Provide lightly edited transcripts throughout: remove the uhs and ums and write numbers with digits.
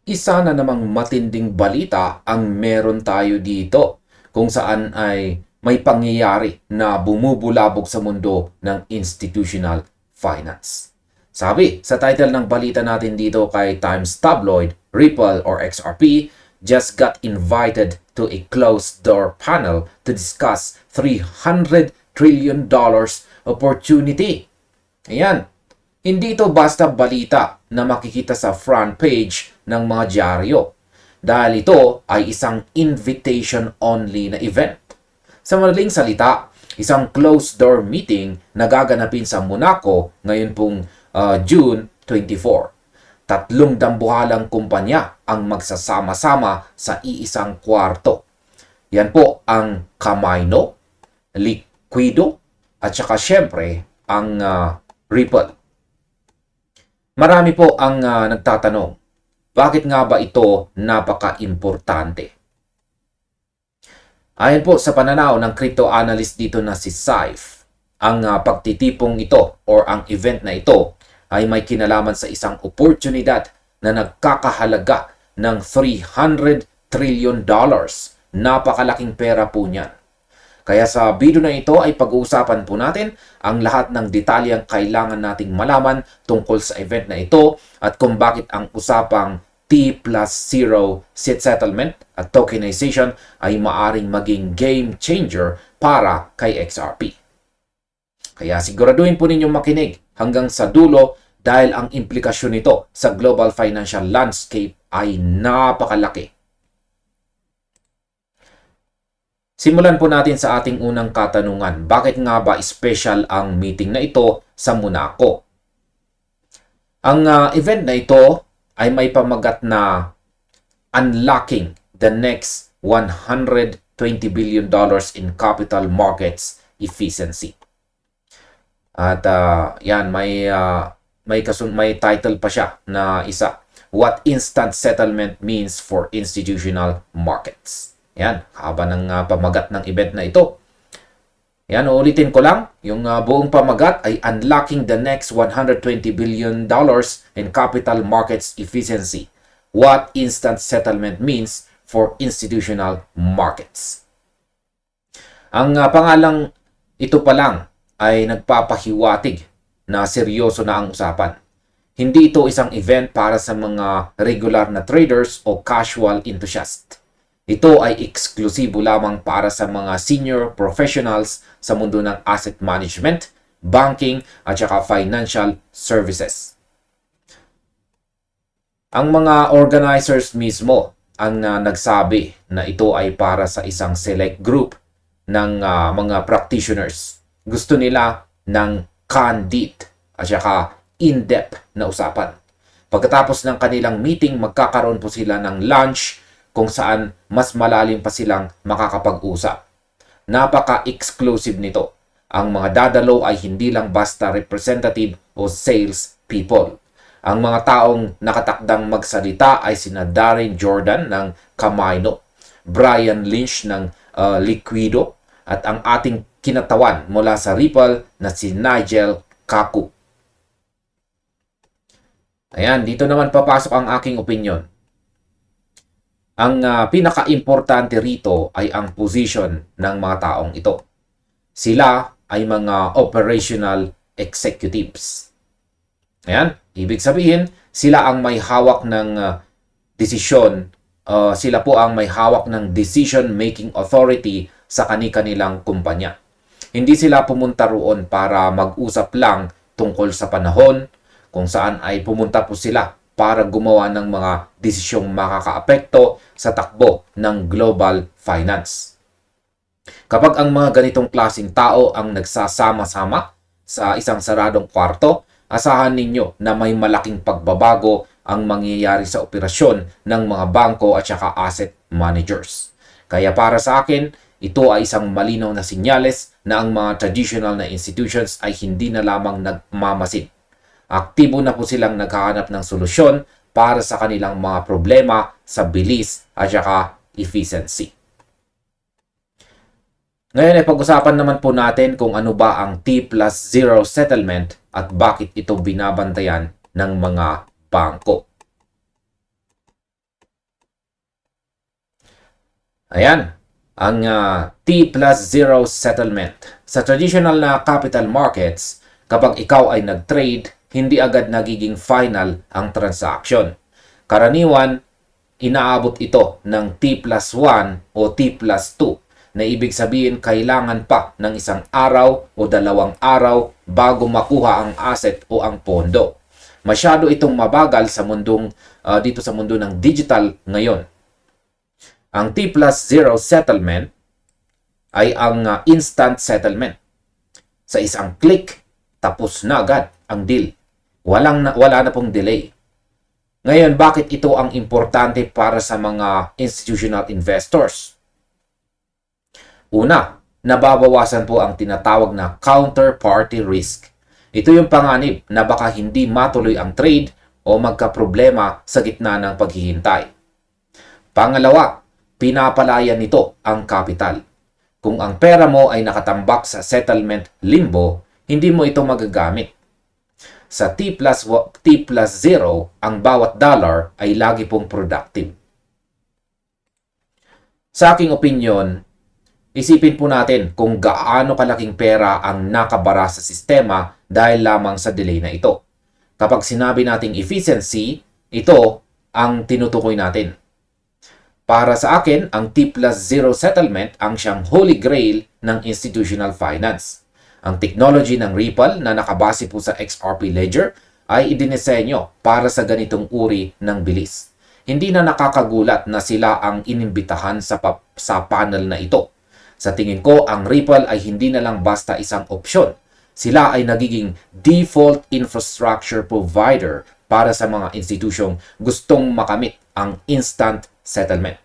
Isa na namang matinding balita ang meron tayo dito kung saan ay may pangyayari na bumubulabog sa mundo ng institutional finance. Sabi sa title ng balita natin dito kay Times Tabloid, Ripple or XRP just got invited to a closed-door panel to discuss $300 trillion opportunity. Ayan. Hindi ito basta balita na makikita sa front page ng mga dyaryo dahil ito ay isang invitation-only na event. Sa madaling salita, isang closed-door meeting na gaganapin sa Monaco ngayon pong June 24. Tatlong dambuhalang kumpanya ang magsasama-sama sa iisang kwarto. Yan po ang Kamino, Liquido, at saka syempre ang Ripple. Marami po ang nagtatanong, bakit nga ba ito napaka-importante? Ayon po sa pananaw ng crypto analyst dito na si Saif, ang pagtitipong ito or ang event na ito ay may kinalaman sa isang oportunidad na nagkakahalaga ng $300 trillion. Napakalaking pera po niyan. Kaya sa video na ito ay pag-uusapan po natin ang lahat ng detalyeng kailangan nating malaman tungkol sa event na ito at kung bakit ang usapang T+0 settlement at tokenization ay maaring maging game changer para kay XRP. Kaya siguraduhin po ninyong makinig hanggang sa dulo dahil ang implikasyon nito sa global financial landscape ay napakalaki. Simulan po natin sa ating unang katanungan. Bakit nga ba special ang meeting na ito sa Monaco? Ang event na ito ay may pamagat na Unlocking the Next $120 billion in Capital Markets Efficiency. At yan, may title pa siya na isa. What Instant Settlement Means for Institutional Markets. Yan, haba ng pamagat ng event na ito. Yan, uulitin ko lang. Yung buong pamagat ay Unlocking the Next $120 billion in Capital Markets Efficiency. What Instant Settlement Means for Institutional Markets. Ang pangalang ito pa lang ay nagpapahiwatig na seryoso na ang usapan. Hindi ito isang event para sa mga regular na traders o casual enthusiasts. Ito ay eksklusibo lamang para sa mga senior professionals sa mundo ng asset management, banking, at saka financial services. Ang mga organizers mismo ang nagsabi na ito ay para sa isang select group ng mga practitioners. Gusto nila ng candid at saka in-depth na usapan. Pagkatapos ng kanilang meeting, magkakaroon po sila ng lunch kung saan mas malalim pa silang makakapag-usap. Napaka-exclusive nito. Ang mga dadalo ay hindi lang basta representative o sales people. Ang mga taong nakatakdang magsalita ay sina Darren Jordan ng Kamino, Brian Lynch ng Liquido, at ang ating kinatawan mula sa Ripple na si Nigel Kaku. Ayan, dito naman papasok ang aking opinion. Ang pinaka-importante rito ay ang position ng mga taong ito. Sila ay mga operational executives. Ayan, ibig sabihin, sila ang may hawak ng desisyon, sila po ang may hawak ng decision-making authority sa kani-kanilang kumpanya. Hindi sila pumunta roon para mag-usap lang tungkol sa panahon, kung saan ay pumunta po sila para gumawa ng mga desisyong makakaapekto sa takbo ng global finance. Kapag ang mga ganitong klaseng tao ang nagsasama-sama sa isang saradong kwarto, asahan ninyo na may malaking pagbabago ang mangyayari sa operasyon ng mga bangko at saka asset managers. Kaya para sa akin, ito ay isang malinaw na sinyales na ang mga traditional na institutions ay hindi na lamang nagmamasid. Aktibo na po silang naghahanap ng solusyon para sa kanilang mga problema sa bilis at saka efficiency. Ngayon ay pag-usapan naman po natin kung ano ba ang T+0 settlement at bakit ito binabantayan ng mga bangko. Ayan, ang T plus 0 settlement. Sa traditional na capital markets, kapag ikaw ay nag-trade, hindi agad nagiging final ang transaction. Karaniwan, inaabot ito ng T plus 1 o T plus 2 na ibig sabihin kailangan pa ng isang araw o dalawang araw bago makuha ang asset o ang pondo. Masyado itong mabagal sa mundong dito sa mundo ng digital ngayon. Ang T plus 0 settlement ay ang instant settlement. Sa isang click, tapos na agad ang deal. Wala na pong delay. Ngayon, bakit ito ang importante para sa mga institutional investors? Una, nababawasan po ang tinatawag na counterparty risk. Ito yung panganib na baka hindi matuloy ang trade o magkaproblema sa gitna ng paghihintay. Pangalawa, pinapalaya nito ang kapital. Kung ang pera mo ay nakatambak sa settlement limbo, hindi mo ito magagamit. Sa T plus 0, ang bawat dollar ay lagi pong productive. Sa aking opinion, isipin po natin kung gaano kalaking pera ang nakabara sa sistema dahil lamang sa delay na ito. Kapag sinabi nating efficiency, ito ang tinutukoy natin. Para sa akin, ang T plus 0 settlement ang siyang holy grail ng institutional finance. Ang technology ng Ripple na nakabase po sa XRP Ledger ay idinisenyo para sa ganitong uri ng bilis. Hindi na nakakagulat na sila ang inimbitahan sa panel na ito. Sa tingin ko, ang Ripple ay hindi na lang basta isang opsyon. Sila ay nagiging default infrastructure provider para sa mga institusyong gustong makamit ang instant settlement.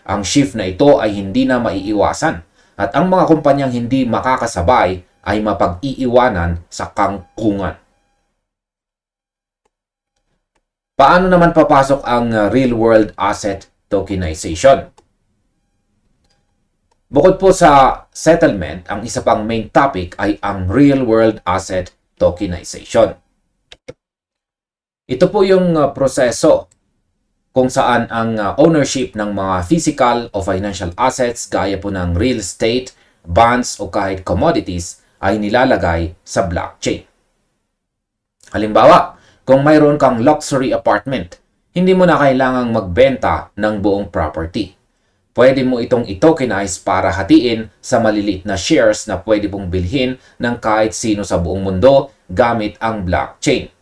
Ang shift na ito ay hindi na maiiwasan at ang mga kumpanyang hindi makakasabay ay mapag-iiwanan sa kangkungan. Paano naman papasok ang real-world asset tokenization? Bukod po sa settlement, ang isa pang main topic ay ang real-world asset tokenization. Ito po yung proseso kung saan ang ownership ng mga physical o financial assets gaya po ng real estate, bonds o kahit commodities ay nilalagay sa blockchain. Halimbawa, kung mayroon kang luxury apartment, hindi mo na kailangang magbenta ng buong property. Pwede mo itong i-tokenize para hatiin sa maliliit na shares na pwede pong bilhin ng kahit sino sa buong mundo gamit ang blockchain.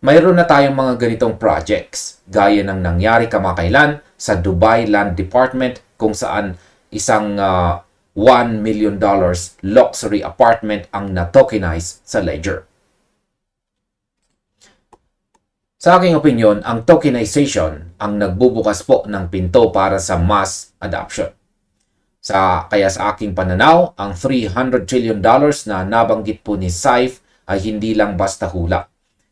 Mayroon na tayong mga ganitong projects, gaya ng nangyari kamakailan sa Dubai Land Department kung saan isang $1 million luxury apartment ang na-tokenize sa ledger. Sa aking opinion, ang tokenization ang nagbubukas po ng pinto para sa mass adoption. Kaya sa aking pananaw, ang $300 trillion na nabanggit po ni Saif ay hindi lang basta hula.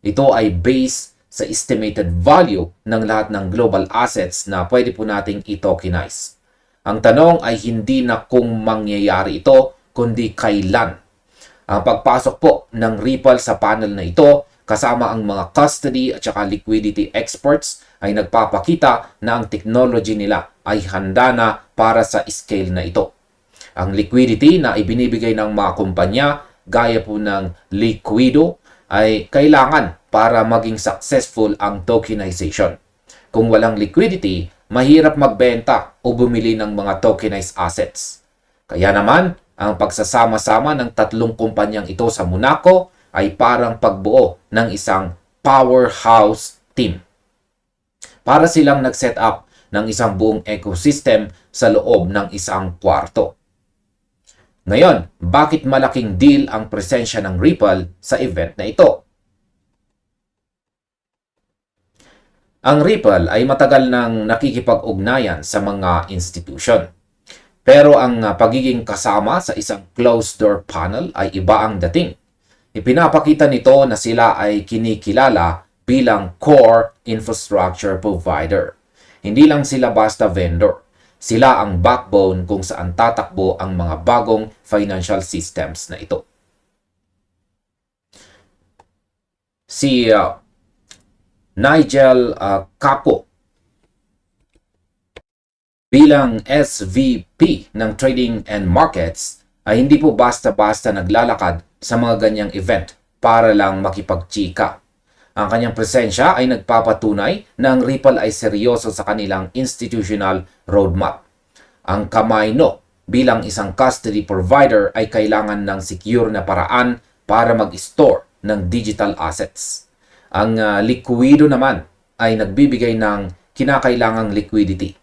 Ito ay based sa estimated value ng lahat ng global assets na pwede po nating i-tokenize. Ang tanong ay hindi na kung mangyayari ito, kundi kailan. Ang pagpasok po ng Ripple sa panel na ito, kasama ang mga custody at saka liquidity experts, ay nagpapakita na ang technology nila ay handa na para sa scale na ito. Ang liquidity na ibinibigay ng mga kumpanya, gaya po ng Liquido, ay kailangan para maging successful ang tokenization. Kung walang liquidity, mahirap magbenta o bumili ng mga tokenized assets. Kaya naman, ang pagsasama-sama ng tatlong kumpanyang ito sa Monaco ay parang pagbuo ng isang powerhouse team. Para silang nag-set up ng isang buong ecosystem sa loob ng isang kwarto. Ngayon, bakit malaking deal ang presensya ng Ripple sa event na ito? Ang Ripple ay matagal nang nakikipag-ugnayan sa mga institution. Pero ang pagiging kasama sa isang closed-door panel ay iba ang dating. Ipinapakita nito na sila ay kinikilala bilang core infrastructure provider. Hindi lang sila basta vendor. Sila ang backbone kung saan tatakbo ang mga bagong financial systems na ito. Si Nigel Kapo Bilang SVP ng Trading and Markets, ay hindi po basta-basta naglalakad sa mga ganyang event para lang makipagchika. Ang kanyang presensya ay nagpapatunay na ang Ripple ay seryoso sa kanilang institutional roadmap. Ang Kamino bilang isang custody provider ay kailangan ng secure na paraan para mag-store ng digital assets. Ang Liquido naman ay nagbibigay ng kinakailangang liquidity.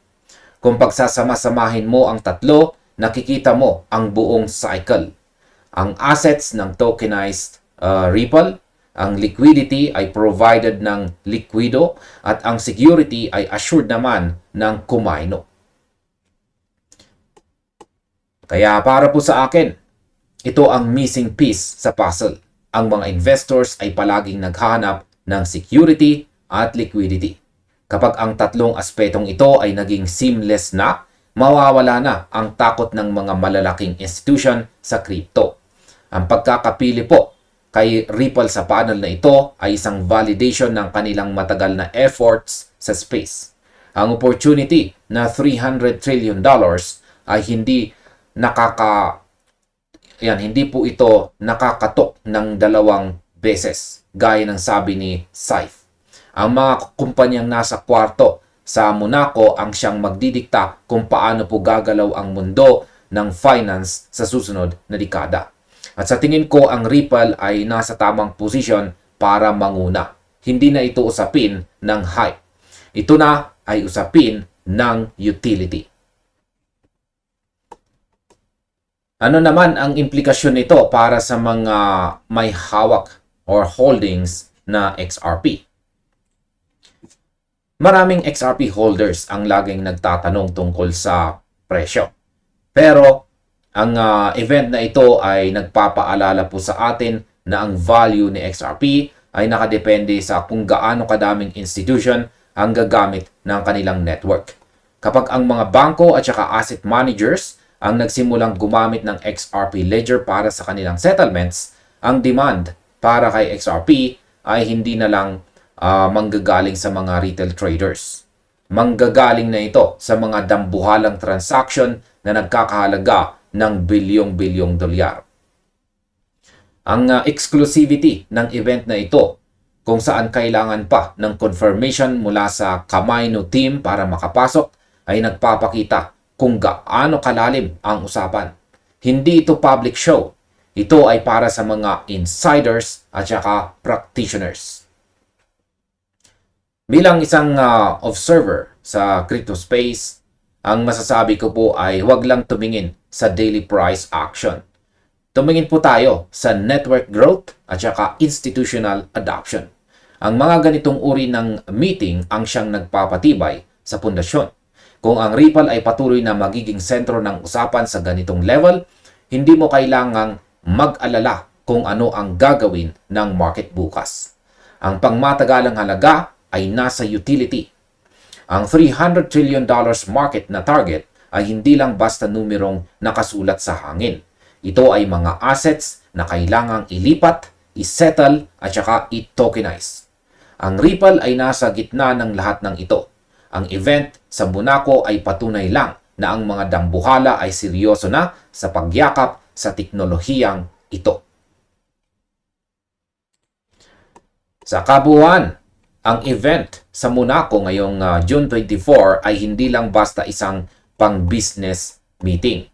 Kung pagsasama-samahin mo ang tatlo, nakikita mo ang buong cycle. Ang assets ng tokenized Ripple, ang liquidity ay provided ng Liquido, at ang security ay assured naman ng Kamino. Kaya para po sa akin, ito ang missing piece sa puzzle. Ang mga investors ay palaging naghahanap ng security at liquidity. Kapag ang tatlong aspetong ito ay naging seamless na, mawawala na ang takot ng mga malalaking institution sa crypto. Ang pagkakapili po kay Ripple sa panel na ito ay isang validation ng kanilang matagal na efforts sa space. Ang opportunity na $300 trillion ay hindi po ito nakakatok ng 2 beses, gaya ng sabi ni Saif. Ang mga kumpanyang nasa kwarto sa Monaco ang siyang magdidikta kung paano po gagalaw ang mundo ng finance sa susunod na dekada. At sa tingin ko, ang Ripple ay nasa tamang posisyon para manguna. Hindi na ito usapin ng hype. Ito na ay usapin ng utility. Ano naman ang implikasyon nito para sa mga may hawak or holdings na XRP? Maraming XRP holders ang laging nagtatanong tungkol sa presyo. Pero ang event na ito ay nagpapaalala po sa atin na ang value ni XRP ay nakadepende sa kung gaano kadaming institution ang gagamit ng kanilang network. Kapag ang mga bangko at saka asset managers ang nagsimulang gumamit ng XRP Ledger para sa kanilang settlements, ang demand para kay XRP ay hindi na lang manggagaling sa mga retail traders. Manggagaling na ito sa mga dambuhalang transaction na nagkakahalaga ng bilyong-bilyong dolyar. Ang exclusivity ng event na ito, kung saan kailangan pa ng confirmation mula sa Kamino team para makapasok, ay nagpapakita kung gaano kalalim ang usapan. Hindi ito public show. Ito ay para sa mga insiders at saka practitioners. Bilang isang observer sa crypto space, ang masasabi ko po ay huwag lang tumingin sa daily price action. Tumingin po tayo sa network growth at saka institutional adoption. Ang mga ganitong uri ng meeting ang siyang nagpapatibay sa pundasyon. Kung ang Ripple ay patuloy na magiging sentro ng usapan sa ganitong level, hindi mo kailangang mag-alala kung ano ang gagawin ng market bukas. Ang pangmatagalang halaga ay nasa utility. Ang $300 trillion market na target ay hindi lang basta numerong nakasulat sa hangin. Ito ay mga assets na kailangang ilipat, isettle at saka i-tokenize. Ang Ripple ay nasa gitna ng lahat ng ito. Ang event sa Monaco ay patunay lang na ang mga dambuhala ay seryoso na sa pagyakap sa teknolohiyang ito. Sa kabuuan, ang event sa Monaco ngayong June 24 ay hindi lang basta isang pang-business meeting.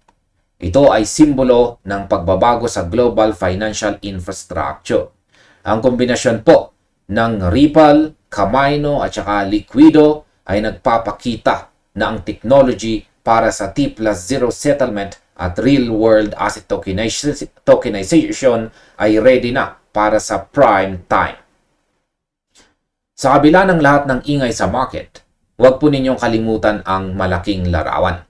Ito ay simbolo ng pagbabago sa global financial infrastructure. Ang kombinasyon po ng Ripple, Kamino at saka Liquido ay nagpapakita na ang technology para sa T+0 settlement at real-world asset tokenization ay ready na para sa prime time. Sa kabila ng lahat ng ingay sa market, huwag po ninyong kalimutan ang malaking larawan.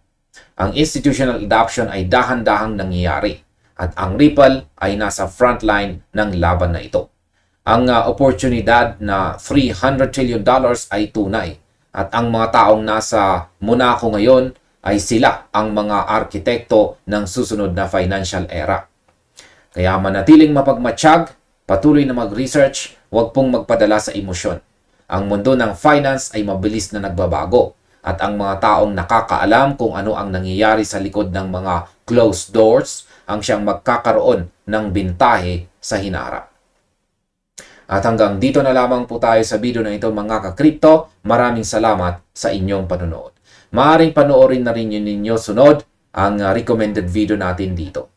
Ang institutional adoption ay dahan-dahang nangyayari at ang Ripple ay nasa frontline ng laban na ito. Ang oportunidad na $300 trillion ay tunay at ang mga taong nasa Monaco ngayon ay sila ang mga arkitekto ng susunod na financial era. Kaya manatiling mapagmatsyag, patuloy na mag-research, huwag pong magpadala sa emosyon. Ang mundo ng finance ay mabilis na nagbabago at ang mga taong nakakaalam kung ano ang nangyayari sa likod ng mga closed doors ang siyang magkakaroon ng bintahe sa hinaharap. At hanggang dito na lamang po tayo sa video na ito mga ka-crypto. Maraming salamat sa inyong panonood. Maaaring panoorin na rin ninyo sunod ang recommended video natin dito.